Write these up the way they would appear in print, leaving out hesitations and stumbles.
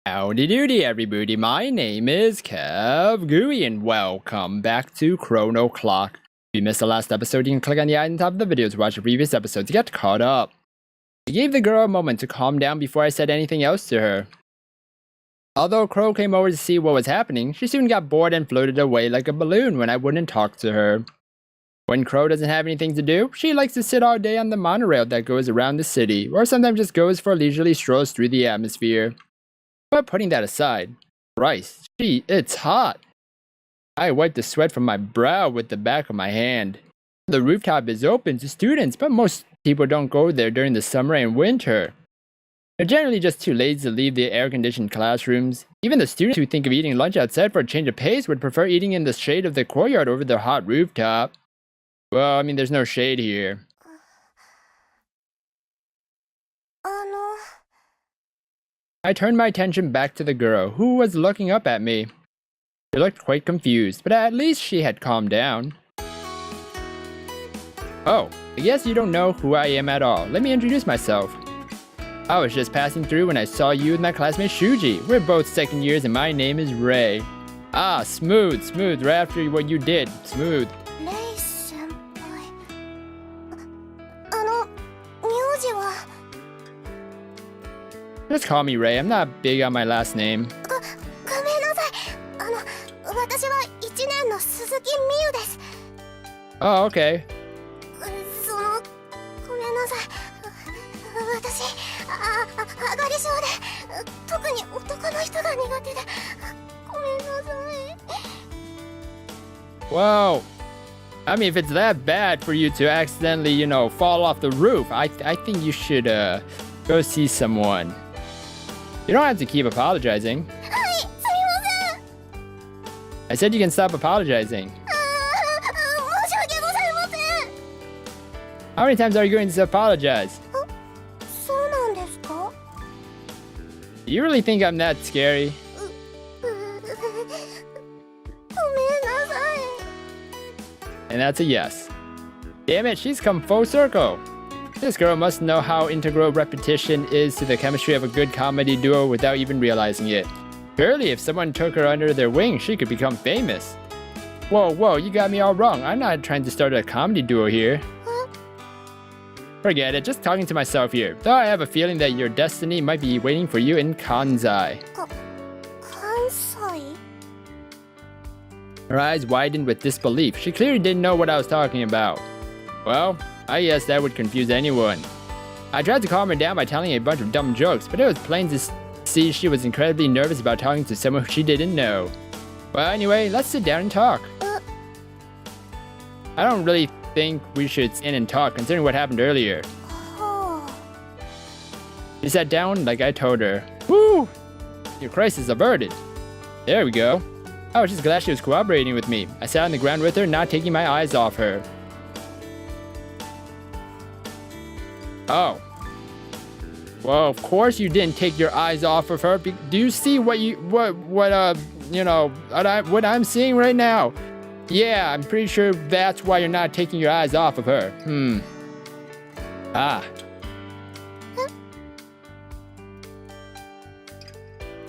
Howdy doody everybody, my name is KevGuuey and welcome back to ChronoClock. If you missed the last episode, you can click on the icon top of the video to watch the previous episode to get caught up. I gave the girl a moment to calm down before I said anything else to her. Although Crow came over to see what was happening, she soon got bored and floated away like a balloon when I wouldn't talk to her. When Crow doesn't have anything to do, she likes to sit all day on the monorail that goes around the city, or sometimes just goes for leisurely strolls through the atmosphere. But putting that aside, Christ, it's hot. I wipe the sweat from my brow with the back of my hand. The rooftop is open to students, but most people don't go there during the summer and winter. They're generally just too lazy to leave the air-conditioned classrooms. Even the students who think of eating lunch outside for a change of pace would prefer eating in the shade of the courtyard over the hot rooftop. Well, I mean, there's no shade here. I turned my attention back to the girl, who was looking up at me. She looked quite confused, but at least she had calmed down. Oh, I guess you don't know who I am at all. Let me introduce myself. I was just passing through when I saw you with my classmate Shuji. We're both second years and my name is Rei. Ah, smooth, right after what you did. Smooth. Just call me Rei. I'm not big on my last name. Oh, okay. Whoa. I mean, if it's that bad for you to accidentally, fall off the roof, I think you should, go see someone. You don't have to keep apologizing. I said you can stop apologizing. How many times are you going to apologize? Do you really think I'm that scary? And that's a yes. Damn it, she's come full circle. This girl must know how integral repetition is to the chemistry of a good comedy duo without even realizing it. Surely if someone took her under their wing, she could become famous. Whoa, you got me all wrong. I'm not trying to start a comedy duo here. Forget it, just talking to myself here. Though I have a feeling that your destiny might be waiting for you in Kansai. Kansai? Her eyes widened with disbelief. She clearly didn't know what I was talking about. Well, I guess that would confuse anyone. I tried to calm her down by telling a bunch of dumb jokes, but it was plain to see she was incredibly nervous about talking to someone she didn't know. Well, anyway, let's sit down and talk. I don't really think we should sit in and talk, considering what happened earlier. She sat down like I told her. Woo! Your crisis averted. There we go. I was just glad she was cooperating with me. I sat on the ground with her, not taking my eyes off her. Oh. Well, of course you didn't take your eyes off of her. Do you see what I'm seeing right now? Yeah, I'm pretty sure that's why you're not taking your eyes off of her. Ah.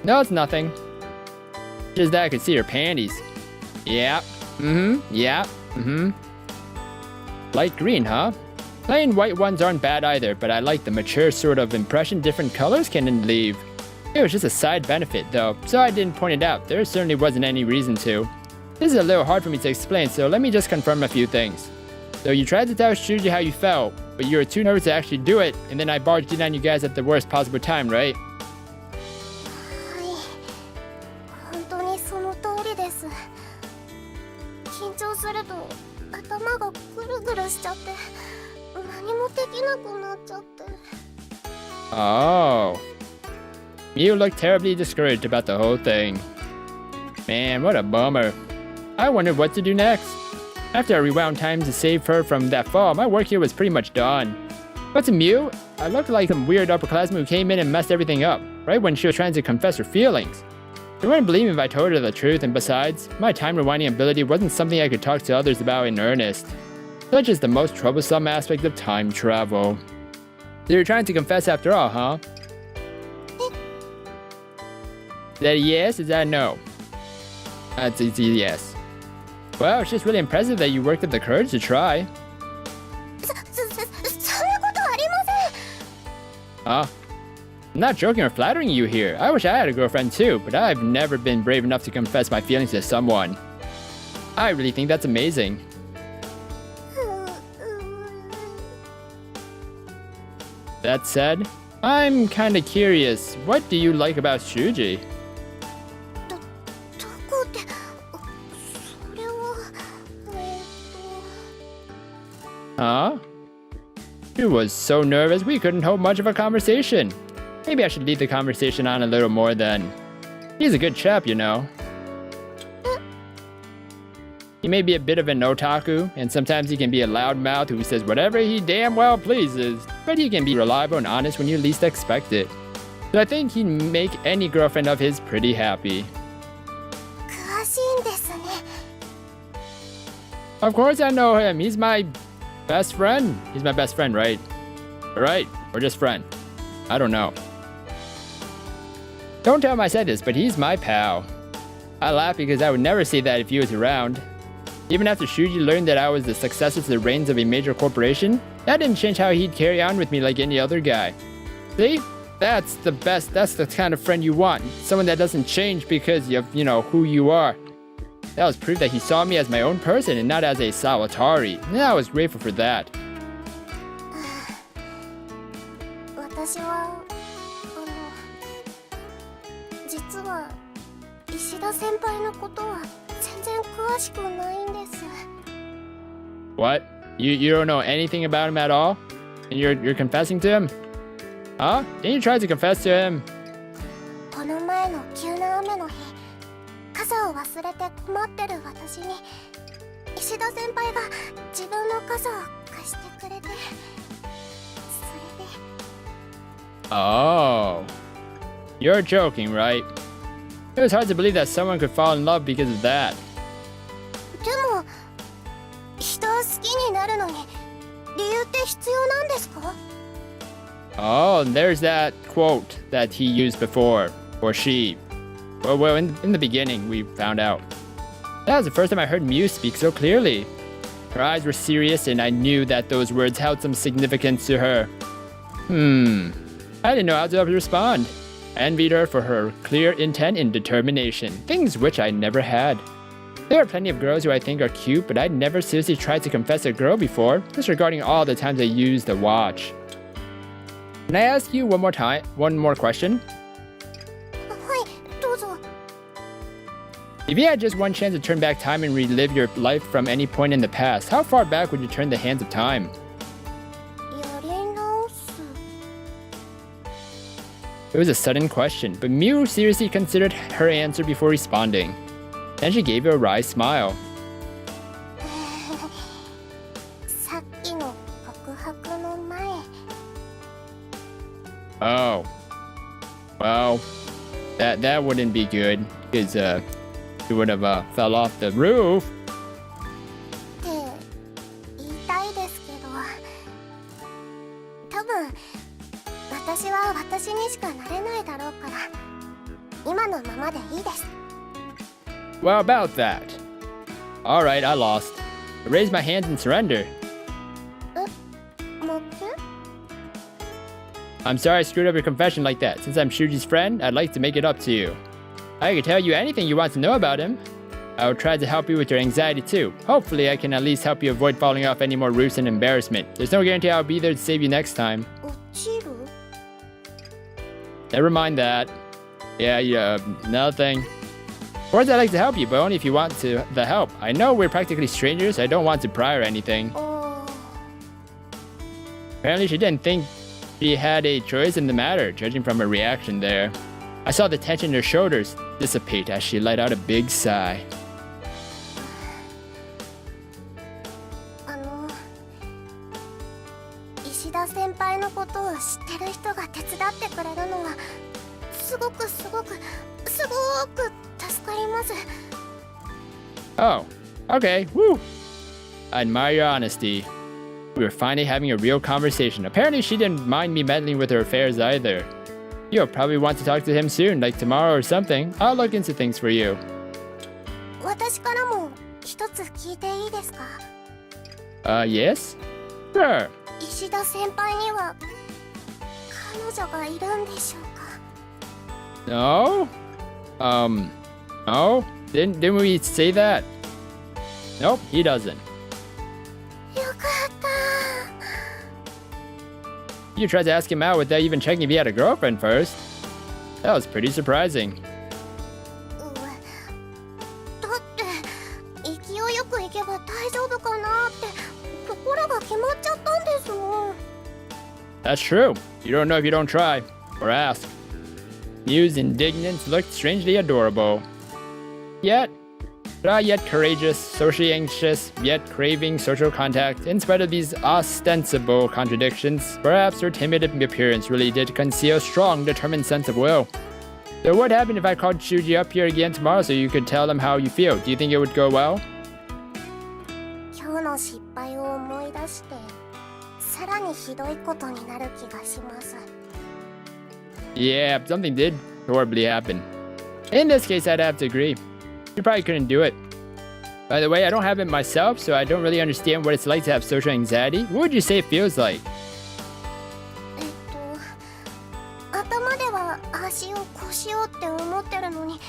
No, it's nothing. Just that I could see her panties. Yeah. Yeah. Light green, huh? Plain white ones aren't bad either, but I like the mature sort of impression different colors can leave. It was just a side benefit though, so I didn't point it out. There certainly wasn't any reason to. This is a little hard for me to explain, so let me just confirm a few things. So you tried to tell Shuji how you felt, but you were too nervous to actually do it, and then I barged in on you guys at the worst possible time, right? Oh. You look terribly discouraged about the whole thing. Man, what a bummer. I wondered what to do next. After I rewound time to save her from that fall, my work here was pretty much done. But to MIU, I looked like some weird upperclassman who came in and messed everything up, right when she was trying to confess her feelings. She wouldn't believe me if I told her the truth, and besides, my time rewinding ability wasn't something I could talk to others about in earnest. Such is the most troublesome aspect of time travel. So you're trying to confess after all, huh? that a yes? Is that a no? That's a yes. Well, it's just really impressive that you worked up the courage to try. Huh? I'm not joking or flattering you here. I wish I had a girlfriend too, but I've never been brave enough to confess my feelings to someone. I really think that's amazing. That said, I'm kinda curious, what do you like about Shuji? Huh? She was so nervous we couldn't hold much of a conversation. Maybe I should lead the conversation on a little more then. He's a good chap, you know. He may be a bit of an otaku, and sometimes he can be a loudmouth who says whatever he damn well pleases, but he can be reliable and honest when you least expect it. So I think he'd make any girlfriend of his pretty happy. Of course I know him, he's my best friend. He's my best friend, right? Right? Or just friend? I don't know. Don't tell him I said this, but he's my pal. I laugh because I would never say that if he was around. Even after Shuji learned that I was the successor to the reins of a major corporation, that didn't change how he'd carry on with me like any other guy. See? That's the best, that's the kind of friend you want. Someone that doesn't change because of, you know, who you are. That was proof that he saw me as my own person and not as a Sawatari. And I was grateful for that. What? You don't know anything about him at all? And you're confessing to him? Huh? Didn't you try to confess to him? Oh. You're joking, right? It was hard to believe that someone could fall in love because of that. Oh, and there's that quote that he used before, or she. Well, in the beginning, we found out. That was the first time I heard MIU speak so clearly. Her eyes were serious, and I knew that those words held some significance to her. I didn't know how to respond. I envied her for her clear intent and determination, things which I never had. There are plenty of girls who I think are cute, but I'd never seriously tried to confess a girl before, disregarding all the times I used the watch. Can I ask you one more question? If you had just one chance to turn back time and relive your life from any point in the past, how far back would you turn the hands of time? It was a sudden question, but MIU seriously considered her answer before responding. Then she gave a wry smile. Oh. Well, that wouldn't be good, because he would have fell off the roof. Well, about that. Alright, I lost. I raise my hands and surrender. I'm sorry I screwed up your confession like that. Since I'm Shuji's friend, I'd like to make it up to you. I can tell you anything you want to know about him. I will try to help you with your anxiety too. Hopefully I can at least help you avoid falling off any more roofs and embarrassment. There's no guarantee I'll be there to save you next time. Never mind that. Yeah, nothing. Of course I'd like to help you, but only if you want the help. I know we're practically strangers, I don't want to pry or anything. Apparently she didn't think she had a choice in the matter, judging from her reaction there. I saw the tension in her shoulders dissipate as she let out a big sigh. Oh, okay, woo! I admire your honesty. We were finally having a real conversation. Apparently she didn't mind me meddling with her affairs either. You'll probably want to talk to him soon, like tomorrow or something. I'll look into things for you. 私からも一つ聞いていいですか? Yes? Sure. 石田先輩には彼女がいるんでしょうか? No? No? Didn't we say that? Nope, he doesn't. よかった. You tried to ask him out without even checking if he had a girlfriend first. That was pretty surprising. だって勢いよく行けば大丈夫かなって心が決まっちゃったんですもん. That's true. You don't know if you don't try or ask. Miu's indignance looked strangely adorable. Yet courageous, socially anxious, yet craving social contact. In spite of these ostensible contradictions, perhaps her timid appearance really did conceal a strong, determined sense of will. So what happened if I called Shuji up here again tomorrow so you could tell him how you feel? Do you think it would go well? 今日の失敗を思い出してさらにひどいことになる気がします. Yeah, something did horribly happen. In this case, I'd have to agree. You probably couldn't do it. By the way, I don't have it myself, so I don't really understand what it's like to have social anxiety. What would you say it feels like? 頭ではああしようこうしようって思ってるのに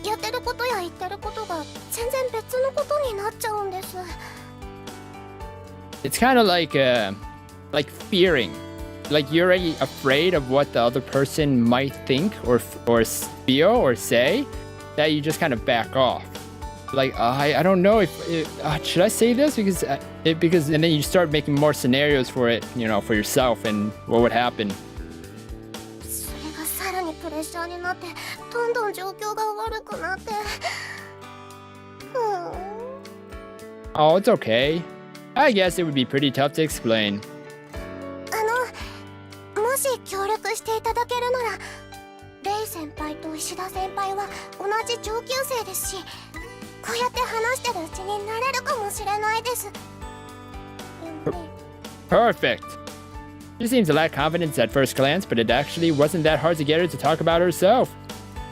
やってることや言ってることが全然別のことになっちゃうんです. It's kind of like fearing. Like you're already afraid of what the other person might think or feel or say, that you just kind of back off. Like I don't know if should I say this because and then you start making more scenarios for it, for yourself and what would happen. それがさらにプレッシャーになってどんどん状況が悪くなって。Oh, it's okay. I guess it would be pretty tough to explain. もし協力していただけるならレイ先輩と石田先輩は同じ上級生ですしこうやって話してるうちになれるかもしれないです。Perfect. She seems to lack confidence at first glance, but it actually wasn't that hard to get her to talk about herself.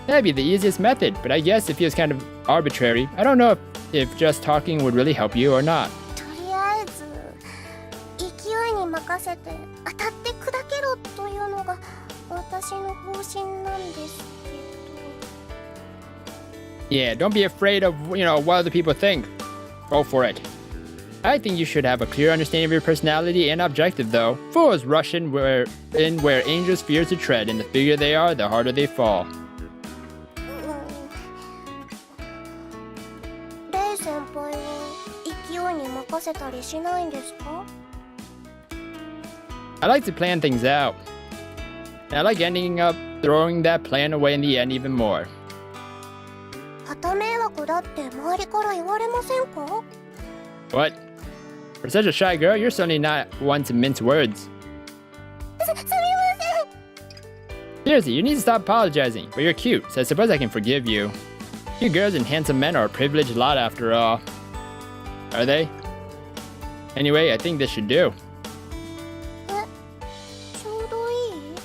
That'd be the easiest method, but I guess it feels kind of arbitrary. I don't know if just talking would really help you or not. とりあえず勢いに任せて当たって砕けろというのが私の方針なんですけど。Yeah, don't be afraid of, what other people think. Go for it. I think you should have a clear understanding of your personality and objective, though. Fools rush in where angels fear to tread, and the bigger they are, the harder they fall. レイ先輩は勢いに任せたりしないんですか? I like to plan things out. And I like ending up throwing that plan away in the end even more. 旗迷惑だって周りから言われませんか? What? For such a shy girl, you're certainly not one to mince words. すみません. Seriously, you need to stop apologizing, but you're cute, so I suppose I can forgive you. You girls and handsome men are a privileged lot after all. Are they? Anyway, I think this should do. ちょうどいい?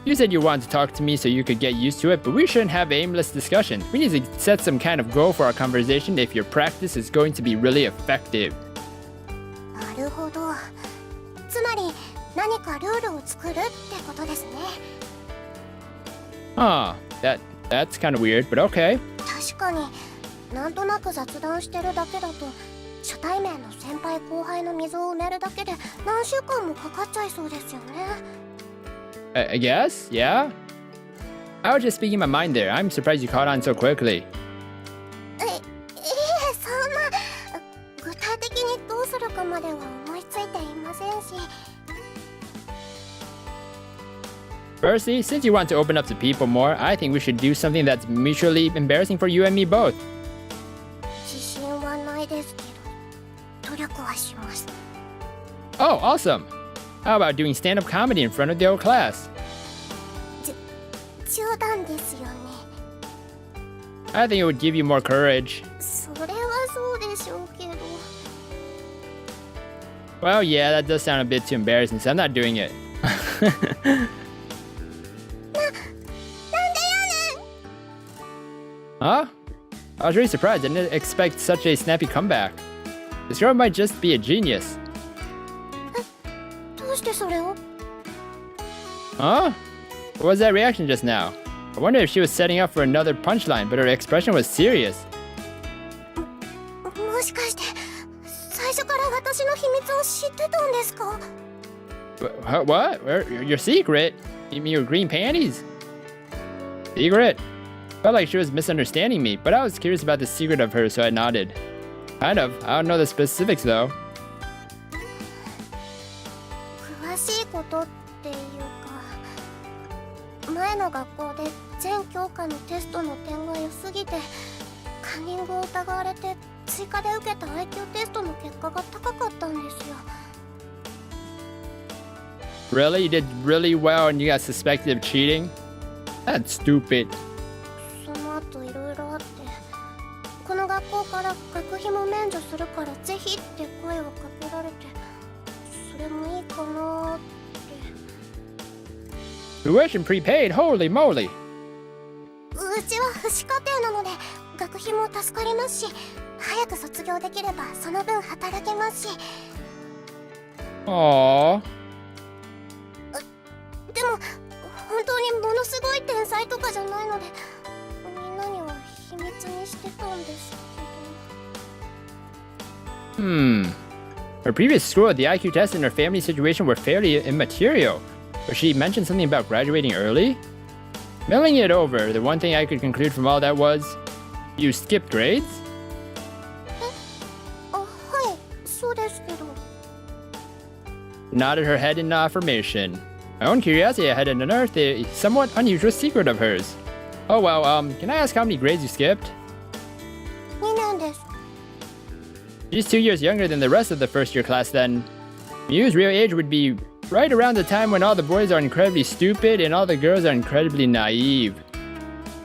You said you wanted to talk to me so you could get used to it, but we shouldn't have aimless discussions. We need to set some kind of goal for our conversation if your practice is going to be really effective. なるほど。つまり何かルールを作るってことですね。Huh, that's kind of weird, but okay. 確かになんとなく雑談してるだけだと初対面の先輩後輩の溝を埋めるだけで何週間もかかっちゃいそうですよね。I guess, yeah. I was just speaking my mind there. I'm surprised you caught on so quickly. そんな具体的にどうするかまでは思いついていませんし。Firstly, since you want to open up to people more, I think we should do something that's mutually embarrassing for you and me both. 自信はないですけど、努力はします。Oh, awesome! How about doing stand-up comedy in front of the whole class? 冗談ですよね。I think it would give you more courage. それはそうでしょうけど。Well, yeah, that does sound a bit too embarrassing, so I'm not doing it. Huh? I was really surprised. I didn't expect such a snappy comeback. This girl might just be a genius. どうしてそれを? Huh? What was that reaction just now? I wonder if she was setting up for another punchline, but her expression was serious. もしかして最初から私の秘密を知ってたんですか? What? Your secret? You mean your green panties? Secret? Felt like she was misunderstanding me, but I was curious about the secret of hers, so I nodded. Kind of. I don't know the specifics though. 詳しいことっていうか、前の学校で全教科のテストの点が良すぎてカンニングを疑われて追加で受けた IQ テストの結果が高かったんですよ。 Really? You did really well and you got suspected of cheating? That's stupid. その後いろいろあって、この学校から学費も免除するからぜひって声をかけられて、それもいいかなって。 Tuition prepaid? Holy moly! うちは父子家庭なので学費も助かりますし、早く卒業できればその分働けますし。 Aww. でも本当にものすごい天才とかじゃないので、みんなには秘密にしてたんですけど。 Her previous school, the IQ test, and her family situation were fairly immaterial, but she mentioned something about graduating early? Milling it over, the one thing I could conclude from all that was, you skipped grades? あ、はい、そうですけど。 Nodded her head in affirmation. My own curiosity had unearthed a somewhat unusual secret of hers. Oh well, can I ask how many grades you skipped? 2年です。 She's 2 years younger than the rest of the first year class then. MIU's real age would be right around the time when all the boys are incredibly stupid and all the girls are incredibly naive.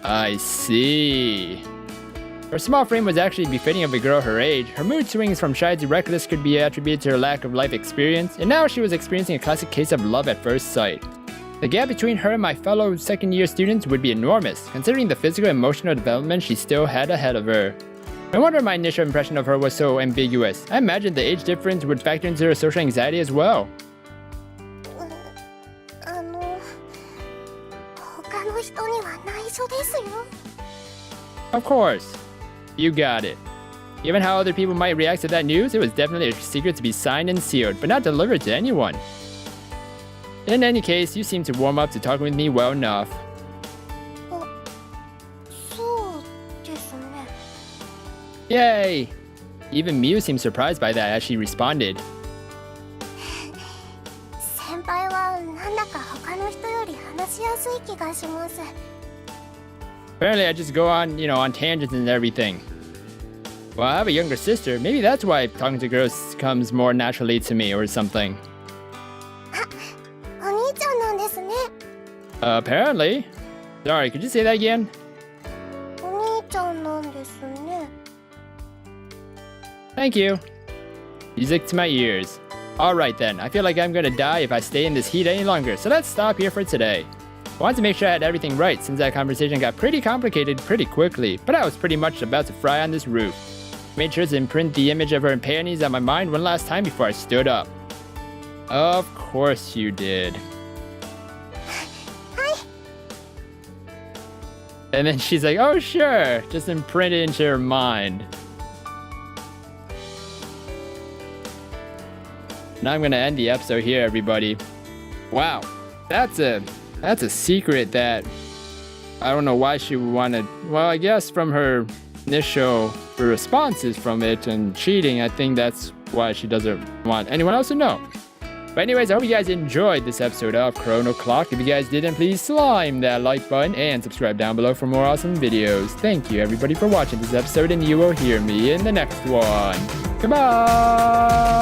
I see. Her small frame was actually befitting of a girl her age. Her mood swings from shy to reckless could be attributed to her lack of life experience, and now she was experiencing a classic case of love at first sight. The gap between her and my fellow second-year students would be enormous, considering the physical and emotional development she still had ahead of her. No wonder my initial impression of her was so ambiguous. I imagined the age difference would factor into her social anxiety as well. 他の人には内緒ですよ。 Of course. You got it. Given how other people might react to that news, it was definitely a secret to be signed and sealed, but not delivered to anyone. In any case, you seem to warm up to talking with me well enough. そうですね。 Yay! Even MIU seemed surprised by that as she responded. 先輩はなんだか他の人より話しやすい気がします。 Apparently I just go on, on tangents and everything. Well, I have a younger sister. Maybe that's why talking to girls comes more naturally to me or something. お兄ちゃんなんですね。 Apparently. Sorry, could you say that again? お兄ちゃんなんですね。 Thank you. Music to my ears. Alright then, I feel like I'm gonna die if I stay in this heat any longer, so let's stop here for today. I wanted to make sure I had everything right since that conversation got pretty complicated pretty quickly, but I was pretty much about to fry on this roof. Made sure to imprint the image of her panties on my mind one last time before I stood up. Of course you did. And then she's like, oh sure, just imprint it into her mind. Now I'm gonna end the episode here, everybody. Wow, that's a secret that I don't know why she would want to. Well, I guess from her initial responses from it and cheating, I think that's why she doesn't want anyone else to know. But anyways, I hope you guys enjoyed this episode of ChronoClock. If you guys didn't, please slime that like button and subscribe down below for more awesome videos. Thank you everybody for watching this episode, and you will hear me in the next one. Goodbye!